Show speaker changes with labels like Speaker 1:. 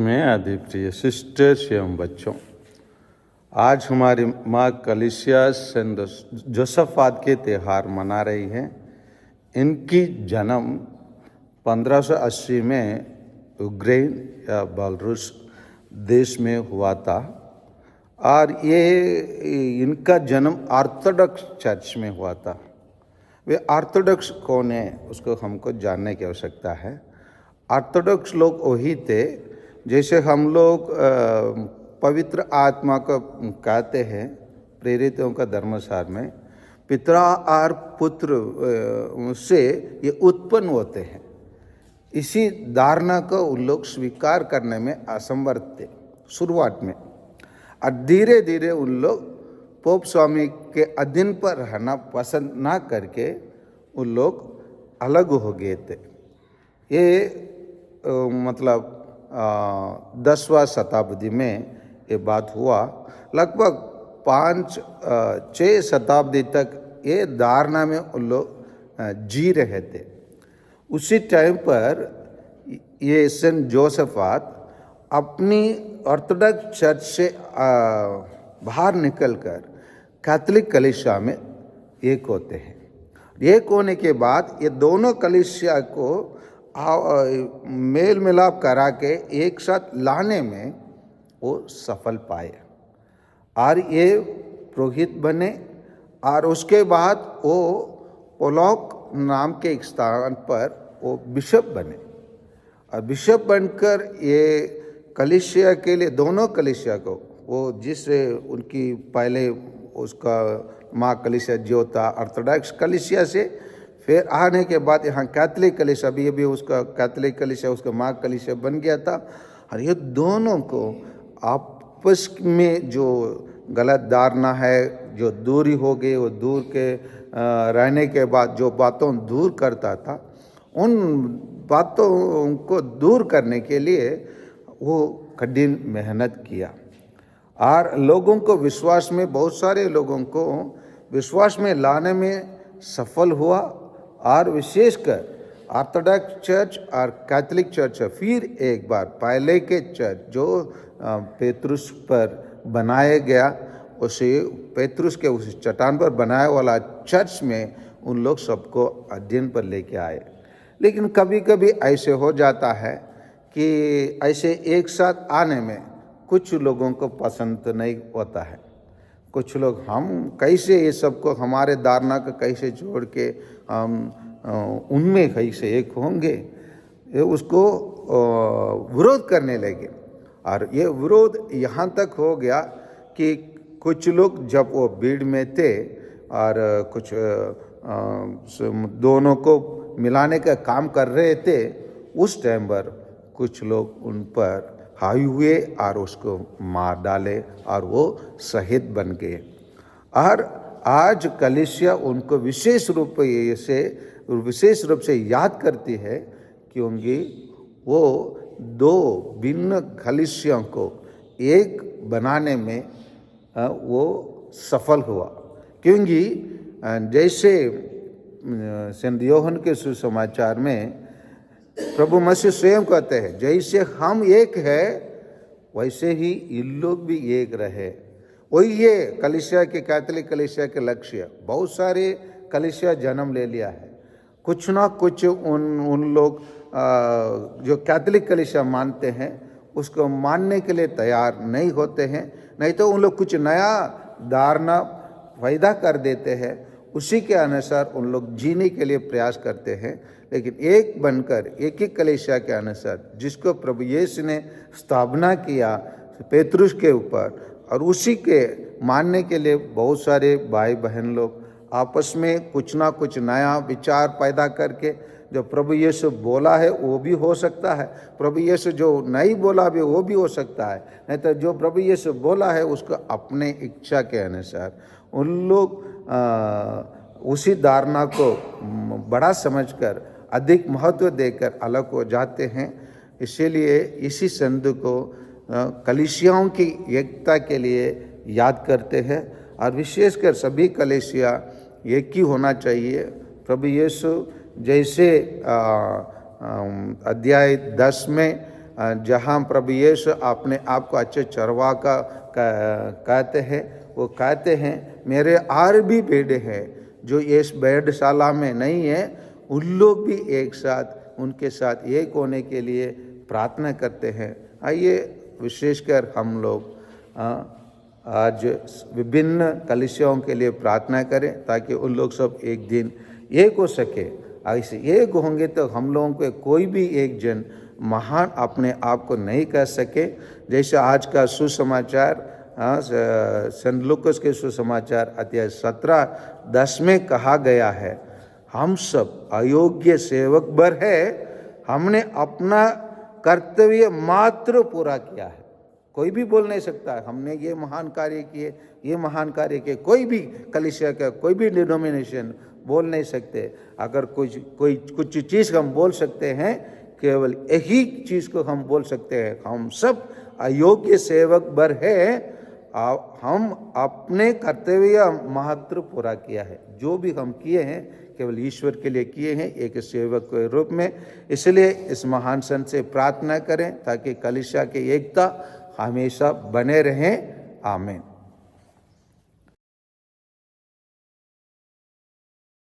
Speaker 1: में आदि प्रिय सिस्टर्स एवं बच्चों, आज हमारी माँ कलीसिया सेंट जोसेफात के त्यौहार मना रही हैं। इनकी जन्म 1580 में यूक्रेन या बेलारूस देश में हुआ था और इनका जन्म ऑर्थोडॉक्स चर्च में हुआ था। वे ऑर्थोडॉक्स कौन है उसको हमको जानने की आवश्यकता है। ऑर्थोडॉक्स लोग वही थे जैसे हम लोग पवित्र आत्मा को कहते हैं प्रेरितों का धर्मसार में, पिता और पुत्र से ये उत्पन्न होते हैं। इसी धारणा को उन लोग स्वीकार करने में असमर्थ थे शुरुआत में, और धीरे धीरे उन लोग पोप स्वामी के अधीन पर रहना पसंद ना करके उन लोग अलग हो गए थे। ये मतलब 10वां शताब्दी में ये बात हुआ। लगभग 5-6 शताब्दी तक ये धारणा में उन लोग जी रहे थे। उसी टाइम पर ये सेंट जोसेफात अपनी ऑर्थोडॉक्स चर्च से बाहर निकलकर कैथोलिक कलीसिया में एक होते हैं। एक होने के बाद ये दोनों कलीसिया को मेल मिलाप करा के एक साथ लाने में वो सफल पाए और ये पुरोहित बने, और उसके बाद वो पोलॉक नाम के एक स्थान पर वो बिशप बने, और बिशप बनकर ये कलीसिया के लिए दोनों कलीसिया को वो जिससे उनकी पहले उसका माँ कलीसिया जो था ऑर्थोडॉक्स कलीसिया से, फिर आने के बाद यहाँ कैथोलिक कलीसिया भी उसका कैथोलिक कलीसिया उसका माँ कलीसिया बन गया था। और ये दोनों को आपस में जो गलत धारणा है, जो दूरी हो गई, वो दूर के रहने के बाद जो बातों दूर करता था, उन बातों को दूर करने के लिए वो कठिन मेहनत किया और लोगों को विश्वास में, बहुत सारे लोगों को विश्वास में लाने में सफल हुआ। और विशेषकर ऑर्थोडॉक्स चर्च और कैथोलिक चर्च, फिर एक बार पहले के चर्च जो पेतरुस पर बनाया गया, उसे पेतरुस के उस चट्टान पर बनाया वाला चर्च में उन लोग सबको अध्ययन पर लेके आए। लेकिन कभी कभी ऐसे हो जाता है कि ऐसे एक साथ आने में कुछ लोगों को पसंद नहीं होता है। कुछ लोग हम कैसे ये सबको हमारे धारणा को कैसे जोड़ के हम उनमें कैसे एक होंगे, ये उसको विरोध करने लगे। और ये विरोध यहाँ तक हो गया कि कुछ लोग जब वो भीड़ में थे और कुछ दोनों को मिलाने का काम कर रहे थे, उस टाइम पर कुछ लोग उन पर हावी हुए और उसको मार डाले और वो शहीद बन गए। और आज कलीसिया उनको विशेष रूप से याद करती है क्योंकि वो दो भिन्न कलीसियों को एक बनाने में वो सफल हुआ। क्योंकि जैसे सेंट यूहन्ना के सुसमाचार में प्रभु मसीह स्वयं कहते हैं, जैसे हम एक है वैसे ही इन लोग भी एक रहे। वही ये कलीसिया के कैथोलिक कलीसिया के लक्ष्य। बहुत सारे कलीसिया जन्म ले लिया है, कुछ ना कुछ उन लोग जो कैथोलिक कलीसिया मानते हैं उसको मानने के लिए तैयार नहीं होते हैं, नहीं तो उन लोग कुछ नया धारणा पैदा कर देते हैं, उसी के अनुसार उन लोग जीने के लिए प्रयास करते हैं। लेकिन एक बनकर एक ही कलीसिया के अनुसार जिसको प्रभु यीशु ने स्थापना किया पेतरुस के ऊपर, और उसी के मानने के लिए बहुत सारे भाई बहन लोग आपस में कुछ ना कुछ नया विचार पैदा करके, जो प्रभु यीशु बोला है वो भी हो सकता है, प्रभु यीशु जो नहीं बोला भी वो भी हो सकता है, नहीं तो जो प्रभु यीशु बोला है उसको अपने इच्छा के अनुसार उन लोग उसी धारणा को बड़ा समझकर अधिक महत्व देकर अलग हो जाते हैं। इसीलिए इसी संत को कलीसियाओं की एकता के लिए याद करते हैं, और विशेषकर सभी कलीसिया एक ही होना चाहिए। प्रभु यीशु जैसे अध्याय 10 में जहाँ प्रभु यीशु अपने आप को अच्छे चरवा का कहते हैं, वो कहते हैं मेरे और भी भेड़े हैं जो इस भेड़शाला में नहीं है, उन लोग भी एक साथ उनके साथ एक होने के लिए प्रार्थना करते हैं। आइए विशेषकर हम लोग आज विभिन्न कलीसियाओं के लिए प्रार्थना करें ताकि उन लोग सब एक दिन एक हो सके। ऐसे एक होंगे तो हम लोगों के कोई भी एक जन महान अपने आप को नहीं कह सके। जैसे आज का सुसमाचार सेंट लूकास के सुसमाचार अध्याय 17:10 में कहा गया है, हम सब अयोग्य सेवक भर है, हमने अपना कर्तव्य मात्र पूरा किया है। कोई भी बोल नहीं सकता है हमने ये महान कार्य किए, ये महान कार्य किए। कोई भी कलीसिया का कोई भी डिनोमिनेशन बोल नहीं सकते। अगर कुछ चीज़ हम बोल सकते हैं, केवल यही चीज़ को हम बोल सकते हैं, हम सब अयोग्य सेवक भर है, हम अपने कर्तव्य महत्व पूरा किया है। जो भी हम किए हैं केवल ईश्वर के लिए किए हैं, एक सेवक के रूप में। इसलिए इस महान संत से प्रार्थना करें ताकि कलीसिया की एकता हमेशा बने रहें। आमीन।